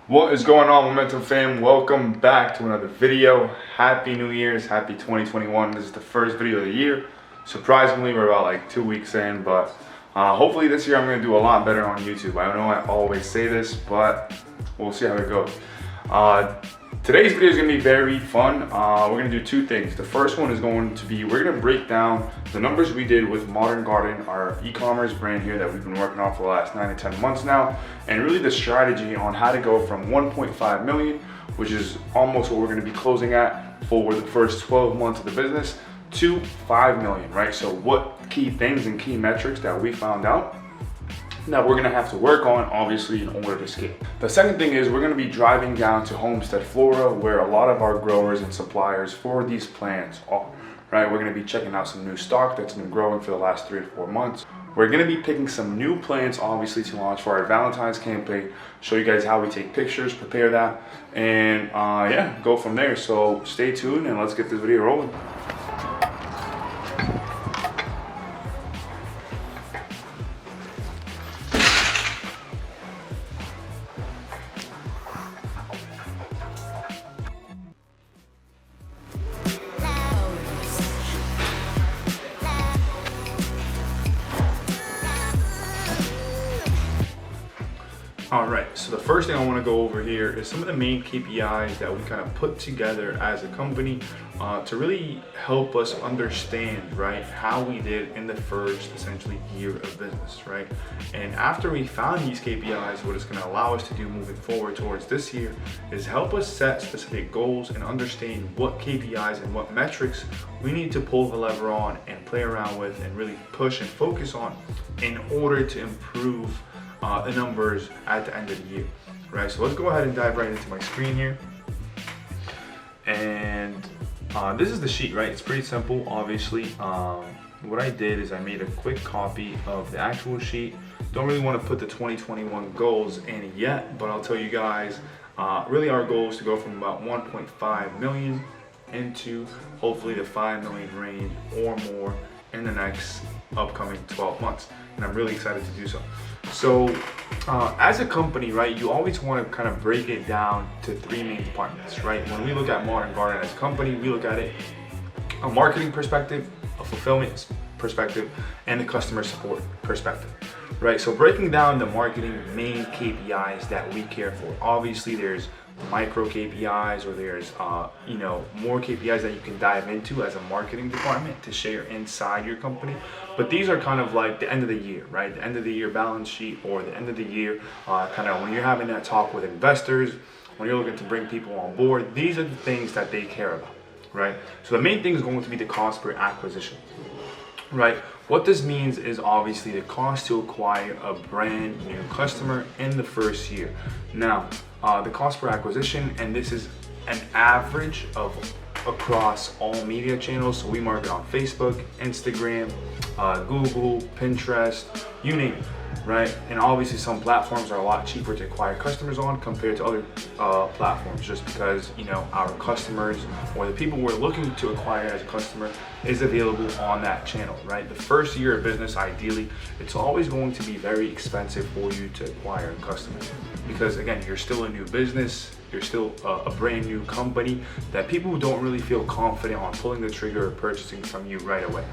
What is going on, Momentum fam? Welcome back to another video. Happy New Year's, happy 2021. This is the first video of the year. Surprisingly, we're about like 2 weeks in, but hopefully this year I'm gonna do a lot better on YouTube. I know I always say this, but we'll see how it goes. Today's video is gonna be very fun. We're gonna do two things. The first one is going to be, we're gonna break down the numbers we did with Modern Garden, our e-commerce brand here that we've been working on for the last 9 to 10 months now, and really the strategy on how to go from 1.5 million, which is almost what we're gonna be closing at for the first 12 months of the business, to 5 million, right? So what key things and key metrics that we found out that we're gonna have to work on, obviously, in order to scale. The second thing is we're gonna be driving down to Homestead, Florida, where a lot of our growers and suppliers for these plants are, right? We're gonna be checking out some new stock that's been growing for the last 3 to 4 months. We're gonna be picking some new plants, obviously, to launch for our Valentine's campaign, show you guys how we take pictures, prepare that, and yeah, go from there. So stay tuned and let's get this video rolling. All right, so the first thing I want to go over here is some of the main KPIs that we kind of put together as a company to really help us understand, right, how we did in the first essentially year of business, right? And after we found these KPIs, what it's going to allow us to do moving forward towards this year is help us set specific goals and understand what KPIs and what metrics we need to pull the lever on and play around with and really push and focus on in order to improve the numbers at the end of the year, right? So let's go ahead and dive right into my screen here. And this is the sheet, right? It's pretty simple, obviously. What I did is I made a quick copy of the actual sheet. Don't really want to put the 2021 goals in yet, but I'll tell you guys, really our goal is to go from about 1.5 million into hopefully the 5 million range or more in the next upcoming 12 months. And I'm really excited to do so. So as a company, right, you always want to kind of break it down to 3 main departments, right? When we look at Modern Garden as a company, we look at it a marketing perspective, a fulfillment perspective, and a customer support perspective, right? So breaking down the marketing main KPIs that we care for, obviously there's micro KPIs or there's more KPIs that you can dive into as a marketing department to share inside your company, but these are kind of like the end of the year, right? The end of the year balance sheet, or the end of the year kind of when you're having that talk with investors, when you're looking to bring people on board. These are the things that they care about, right? So the main thing is going to be the cost per acquisition, right? What this means is obviously the cost to acquire a brand new customer in the first year. Now, the cost per acquisition, and this is an average of across all media channels. So we market on Facebook, Instagram, Google, Pinterest, you name it, right? And obviously some platforms are a lot cheaper to acquire customers on compared to other platforms, just because, you know, our customers or the people we're looking to acquire as a customer is available on that channel, right? The first year of business, ideally, it's always going to be very expensive for you to acquire a customer, because again, you're still a new business, you're still a brand new company that people don't really feel confident on pulling the trigger or purchasing from you right away.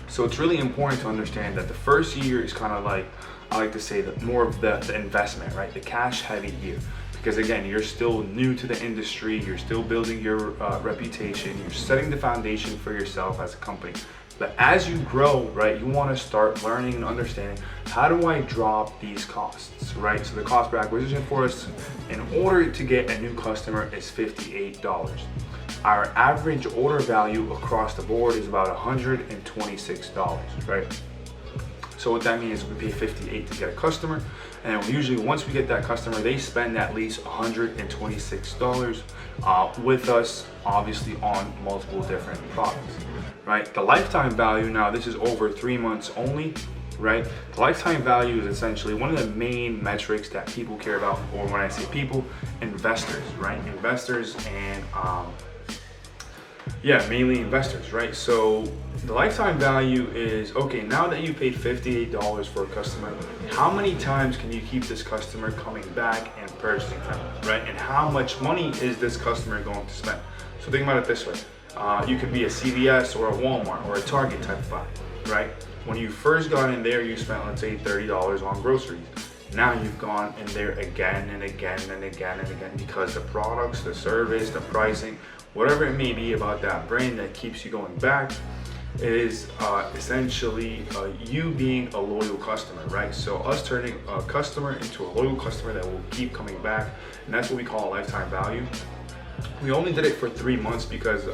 So it's really important to understand that the first year is kind of like, I like to say, that more of the investment, right? The cash heavy year. Because again, you're still new to the industry, you're still building your reputation, you're setting the foundation for yourself as a company. But as you grow, right, you want to start learning and understanding, how do I drop these costs, right? So the cost per acquisition for us in order to get a new customer is $58. Our average order value across the board is about $126, right? So what that means is we pay $58 to get a customer, and usually once we get that customer, they spend at least $126 with us, obviously on multiple different products, right? The lifetime value, now this is over 3 months only, right? The lifetime value is essentially one of the main metrics that people care about, or when I say people, investors, right? Investors and Yeah, mainly investors, right? So the lifetime value is, okay, now that you paid $58 for a customer, how many times can you keep this customer coming back and purchasing from you, right? And how much money is this customer going to spend? So think about it this way. You could be a CVS or a Walmart or a Target type of buy, right? When you first got in there, you spent, let's say, $30 on groceries. Now you've gone in there again and again and again and again because the products, the service, the pricing, whatever it may be about that brand that keeps you going back is essentially you being a loyal customer, right? So us turning a customer into a loyal customer that will keep coming back, and that's what we call a lifetime value. We only did it for 3 months because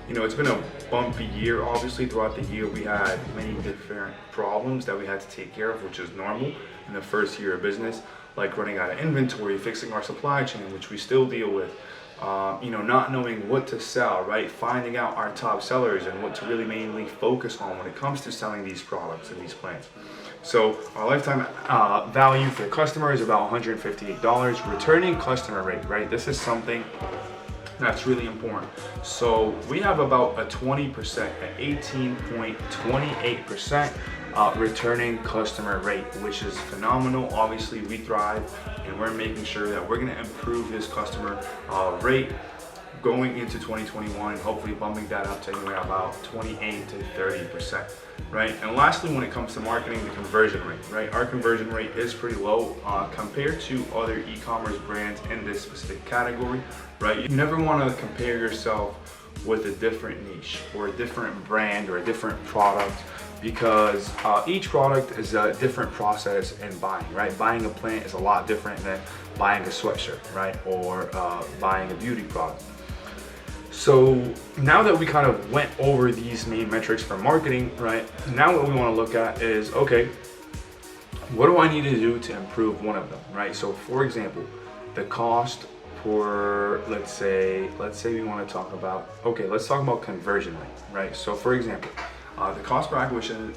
it's been a bumpy year. Obviously, throughout the year we had many different problems that we had to take care of, which is normal in the first year of business, like running out of inventory, fixing our supply chain, which we still deal with. Not knowing what to sell, right? Finding out our top sellers and what to really mainly focus on when it comes to selling these products and these plans. So our lifetime value for the customer is about $158. Returning customer rate, right? This is something that's really important. So we have about a 20%, at 18.28% returning customer rate, which is phenomenal. Obviously, we thrive and we're making sure that we're going to improve this customer rate going into 2021, hopefully bumping that up to anywhere about 28 to 30%, right? And lastly, when it comes to marketing, the conversion rate, right? Our conversion rate is pretty low compared to other e-commerce brands in this specific category, right? You never want to compare yourself with a different niche or a different brand or a different product, because each product is a different process in buying, right? Buying a plant is a lot different than buying a sweatshirt, right? Or buying a beauty product. So now that we kind of went over these main metrics for marketing, right? Now what we want to look at is, okay, what do I need to do to improve one of them, right? So for example, the cost for, let's say we want to talk about, okay, let's talk about conversion rate, right? So for example, the cost per acquisition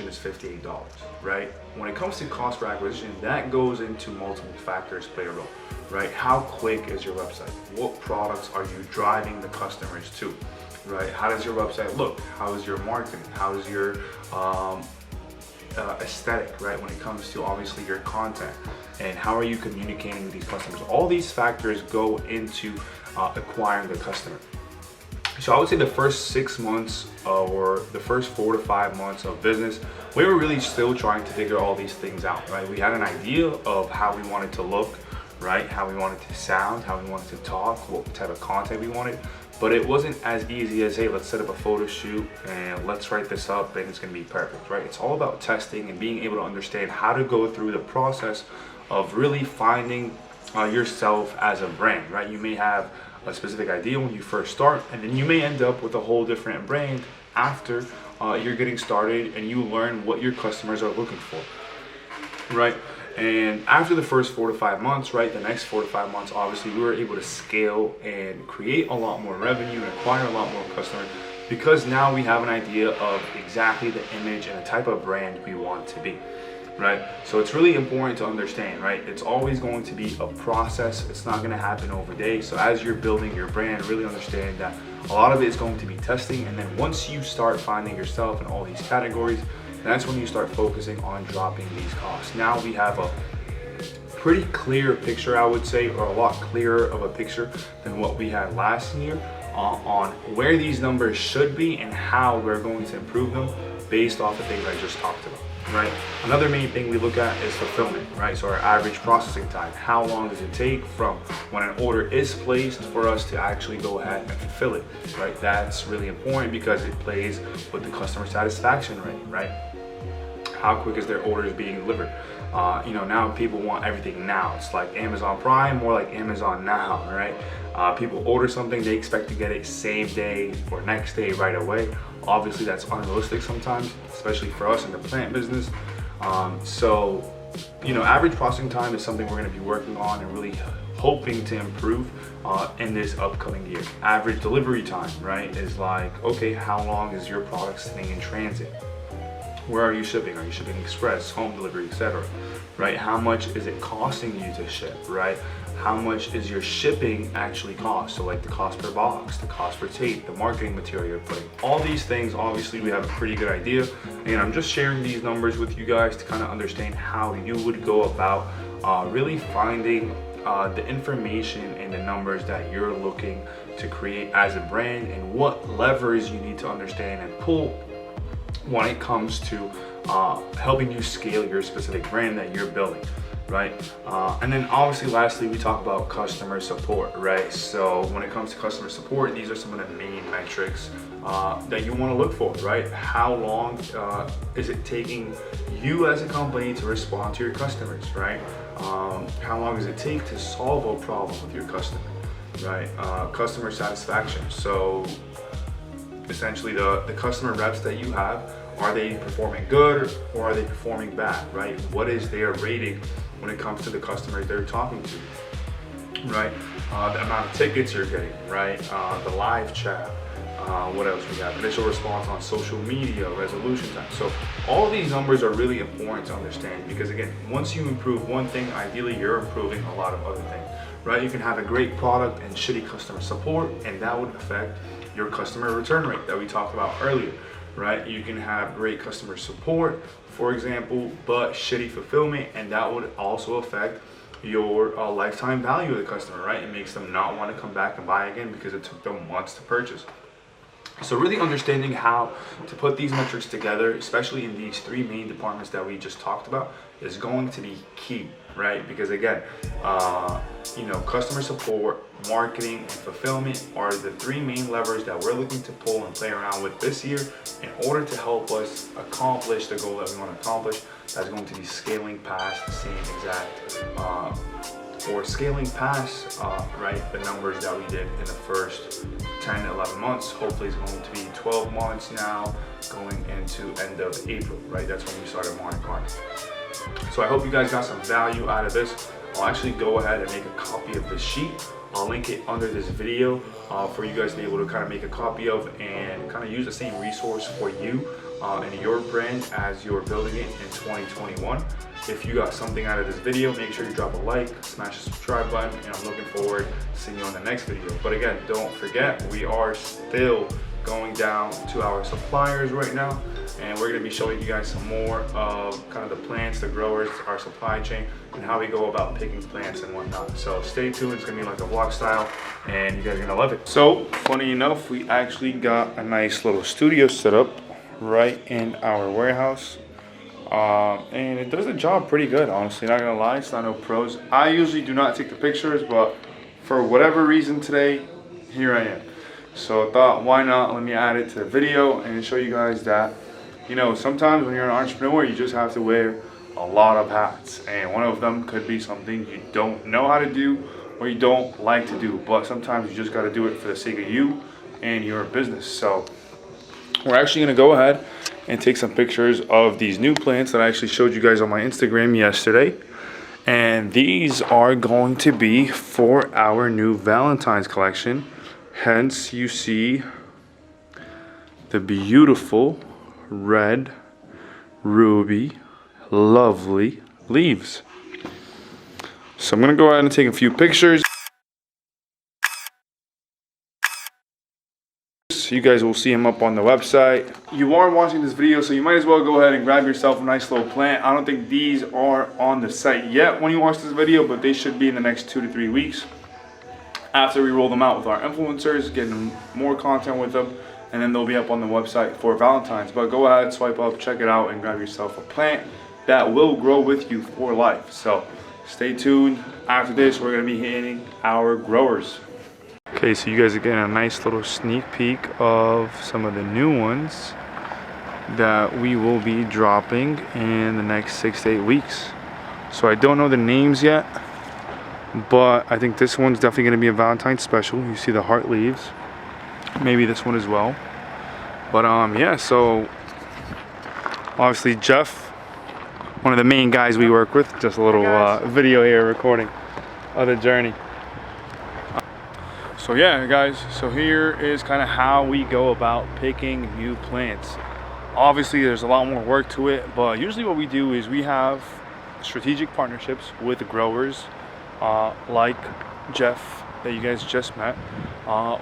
is $58, right? When it comes to cost per acquisition, that goes into multiple factors play a role, right? How quick is your website? What products are you driving the customers to, right? How does your website look? How is your marketing? How is your aesthetic, right? When it comes to obviously your content, and how are you communicating with these customers? All these factors go into acquiring the customer. So I would say the first 6 months or the first 4 to 5 months of business, we were really still trying to figure all these things out, right? We had an idea of how we wanted to look, right? How we wanted to sound, how we wanted to talk, what type of content we wanted. But it wasn't as easy as, hey, let's set up a photo shoot and let's write this up and it's gonna be perfect, right? It's all about testing and being able to understand how to go through the process of really finding yourself as a brand, right? You may have a specific idea when you first start, and then you may end up with a whole different brand after you're getting started and you learn what your customers are looking for, right? And after the first 4 to 5 months, right, the next 4 to 5 months, obviously we were able to scale and create a lot more revenue and acquire a lot more customers, because now we have an idea of exactly the image and the type of brand we want to be, right? So it's really important to understand, right? It's always going to be a process. It's not going to happen overnight. So as you're building your brand, really understand that a lot of it is going to be testing. And then once you start finding yourself in all these categories, that's when you start focusing on dropping these costs. Now we have a pretty clear picture, I would say, or a lot clearer of a picture than what we had last year on where these numbers should be and how we're going to improve them based off the things I just talked about, right? Another main thing we look at is fulfillment, right? So our average processing time. How long does it take from when an order is placed for us to actually go ahead and fulfill it, right? That's really important because it plays with the customer satisfaction rate, right? How quick is their orders being delivered? Now people want everything now. It's like Amazon Prime, more like Amazon Now, right? People order something, they expect to get it same day or next day right away. Obviously that's unrealistic sometimes, especially for us in the plant business. Average processing time is something we're gonna be working on and really hoping to improve in this upcoming year. Average delivery time, right, is like, okay, how long is your product sitting in transit? Where are you shipping? Are you shipping express, home delivery, etc.? right? How much is it costing you to ship, right? How much is your shipping actually cost? So like the cost per box, the cost per tape, the marketing material you're putting, all these things, obviously we have a pretty good idea. And I'm just sharing these numbers with you guys to kind of understand how you would go about really finding the information and the numbers that you're looking to create as a brand, and what levers you need to understand and pull when it comes to helping you scale your specific brand that you're building, right? And then obviously lastly, we talk about customer support, right? So when it comes to customer support, these are some of the main metrics that you want to look for, right? How long is it taking you as a company to respond to your customers, right? How long does it take to solve a problem with your customer, right? Customer satisfaction. So essentially the customer reps that you have, are they performing good or are they performing bad, right? What is their rating when it comes to the customers they're talking to, right? The amount of tickets you're getting, right? The live chat. What else we have? Initial response on social media, resolution time. So all of these numbers are really important to understand, because again, once you improve one thing, ideally you're improving a lot of other things, right? You can have a great product and shitty customer support, and that would affect your customer return rate that we talked about earlier, right? You can have great customer support, for example, but shitty fulfillment, and that would also affect your lifetime value of the customer, right? It makes them not want to come back and buy again because it took them months to purchase. So really understanding how to put these metrics together, especially in these three main departments that we just talked about, is going to be key, right? Because again, customer support, marketing, and fulfillment are the three main levers that we're looking to pull and play around with this year in order to help us accomplish the goal that we want to accomplish. That's going to be scaling past the same exact scaling past the numbers that we did in the first 10, 11 months. Hopefully it's going to be 12 months now, going into end of April, right? That's when we started monitoring. So I hope you guys got some value out of this. I'll actually go ahead and make a copy of the sheet. I'll link it under this video for you guys to be able to kind of make a copy of and kind of use the same resource for you and your brand as you're building it in 2021. If you got something out of this video, make sure you drop a like, smash the subscribe button, and I'm looking forward to seeing you on the next video. But again, don't forget, we are still going down to our suppliers right now, and we're going to be showing you guys some more of kind of the plants, the growers, our supply chain, and how we go about picking plants and whatnot. So stay tuned, it's going to be like a vlog style, and you guys are going to love it. So funny enough, we actually got a nice little studio set up right in our warehouse. And it does the job pretty good, honestly, not gonna lie. It's not no pros. I usually do not take the pictures, but for whatever reason today, here I am. So I thought, why not, let me add it to the video and show you guys that, sometimes when you're an entrepreneur, you just have to wear a lot of hats, and one of them could be something you don't know how to do or you don't like to do, but sometimes you just got to do it for the sake of you and your business. So we're actually gonna go ahead and take some pictures of these new plants that I actually showed you guys on my Instagram yesterday. And these are going to be for our new Valentine's collection. Hence, you see the beautiful red, ruby, lovely leaves. So I'm gonna go ahead and take a few pictures. You guys will see him up on the website. You are watching this video, so you might as well go ahead and grab yourself a nice little plant. I don't think these are on the site yet when you watch this video, but they should be in the next 2 to 3 weeks after we roll them out with our influencers, getting more content with them, and then they'll be up on the website for Valentine's. But go ahead, swipe up, check it out, and grab yourself a plant that will grow with you for life. So stay tuned. After this, we're gonna be hitting our growers. Okay, so you guys are getting a nice little sneak peek of some of the new ones that we will be dropping in the next 6 to 8 weeks. So I don't know the names yet, but I think this one's definitely going to be a Valentine's special. You see the heart leaves. Maybe this one as well. But yeah, so obviously Jeff, one of the main guys we work with, just a little video here recording of the journey. So yeah, guys, so here is kind of how we go about picking new plants. Obviously, there's a lot more work to it, but usually what we do is we have strategic partnerships with growers like Jeff that you guys just met,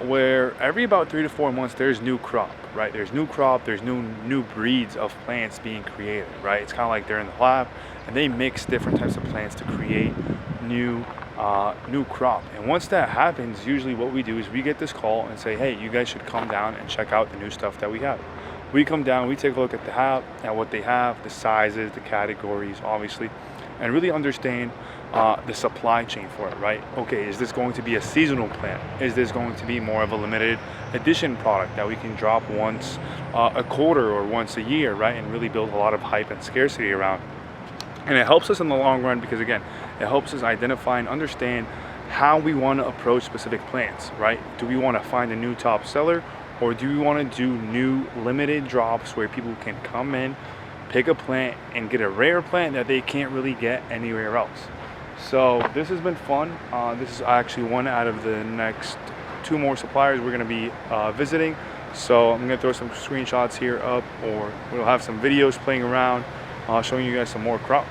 where every about 3 to 4 months there's new crop, right? There's new breeds of plants being created, right? It's kind of like they're in the lab and they mix different types of plants to create new crop. And once that happens, usually what we do is we get this call and say, hey, you guys should come down and check out the new stuff that we have. We come down, we take a look at what they have, the sizes, the categories, obviously, and really understand the supply chain for it, right? Okay, is this going to be a seasonal plant? Is this going to be more of a limited edition product that we can drop once a quarter or once a year, right? And really build a lot of hype and scarcity around. And it helps us in the long run because, again, it helps us identify and understand how we want to approach specific plants, right? Do we want to find a new top seller, or do we want to do new limited drops where people can come in, pick a plant, and get a rare plant that they can't really get anywhere else? So this has been fun. This is actually one out of the next 2 more suppliers we're going to be visiting. So I'm going to throw some screenshots here up, or we'll have some videos playing around showing you guys some more crop.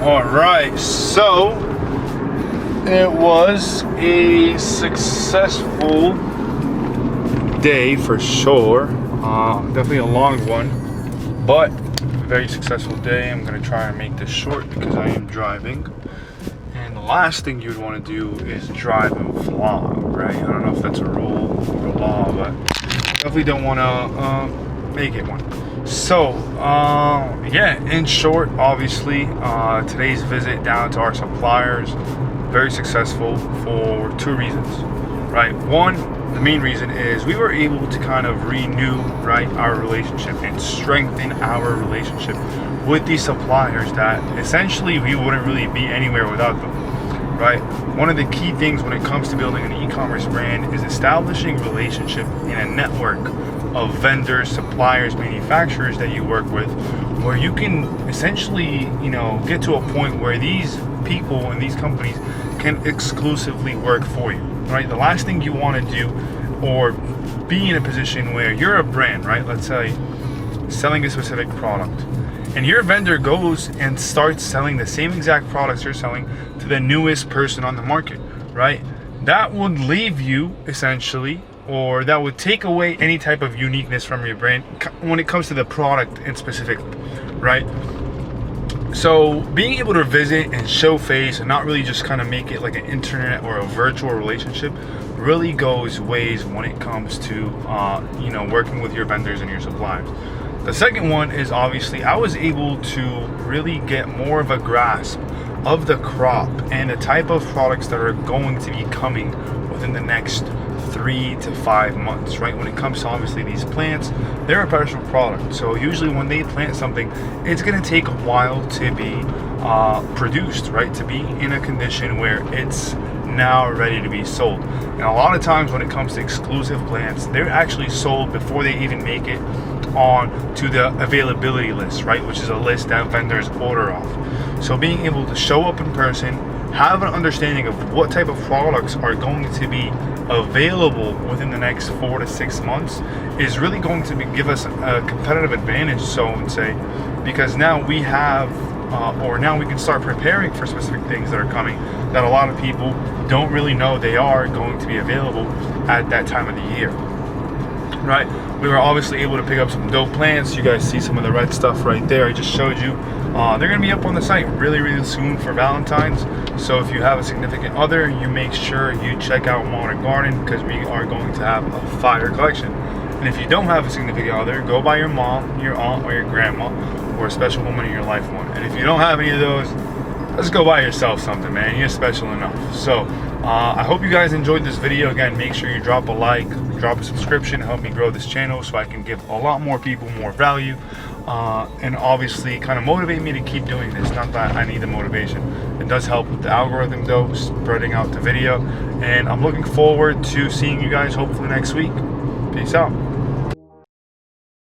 All right, so it was a successful day for sure. Definitely a long one, but a very successful day. I'm gonna try and make this short because I am driving. And the last thing you'd want to do is drive and vlog, right? I don't know if that's a rule or a law, but definitely don't want to make it one. So yeah, in short, obviously today's visit down to our suppliers, very successful for 2 reasons, right? One, the main reason is we were able to kind of renew, right, our relationship and strengthen our relationship with these suppliers that essentially we wouldn't really be anywhere without them, right? One of the key things when it comes to building an e-commerce brand is establishing relationship in a network of vendors, suppliers, manufacturers that you work with, where you can essentially, get to a point where these people and these companies can exclusively work for you, right? The last thing you want to do, or be in a position where you're a brand, right? Let's say selling a specific product, and your vendor goes and starts selling the same exact products you're selling to the newest person on the market, right? That would leave you essentially, or that would take away any type of uniqueness from your brand when it comes to the product in specific, right? So being able to visit and show face and not really just kind of make it like an internet or a virtual relationship really goes ways when it comes to working with your vendors and your suppliers. The second one is obviously I was able to really get more of a grasp of the crop and the type of products that are going to be coming within the next 3 to 5 months, right? When it comes to obviously these plants, they're a perishable product. So usually when they plant something, it's going to take a while to be produced, right? To be in a condition where it's now ready to be sold. And a lot of times when it comes to exclusive plants, they're actually sold before they even make it on to the availability list, right? Which is a list that vendors order off. So being able to show up in person, have an understanding of what type of products are going to be available within the next 4 to 6 months is really going to give us a competitive advantage, so and say, because now we have or now we can start preparing for specific things that are coming that a lot of people don't really know they are going to be available at that time of the year, right? We were obviously able to pick up some dope plants. You guys see some of the red stuff right there I just showed you. They're going to be up on the site really soon for Valentine's. So if you have a significant other, you make sure you check out Modern Garden, because we are going to have a fire collection. And if you don't have a significant other, go by your mom, your aunt, or your grandma, or a special woman in your life one. And if you don't have any of those, let's go buy yourself something, man. You're special enough. So I hope you guys enjoyed this video. Again, make sure you drop a like, drop a subscription, help me grow this channel so I can give a lot more people more value, and obviously kind of motivate me to keep doing this. Not that I need the motivation. It does help with the algorithm though, spreading out the video. And I'm looking forward to seeing you guys hopefully next week. Peace out.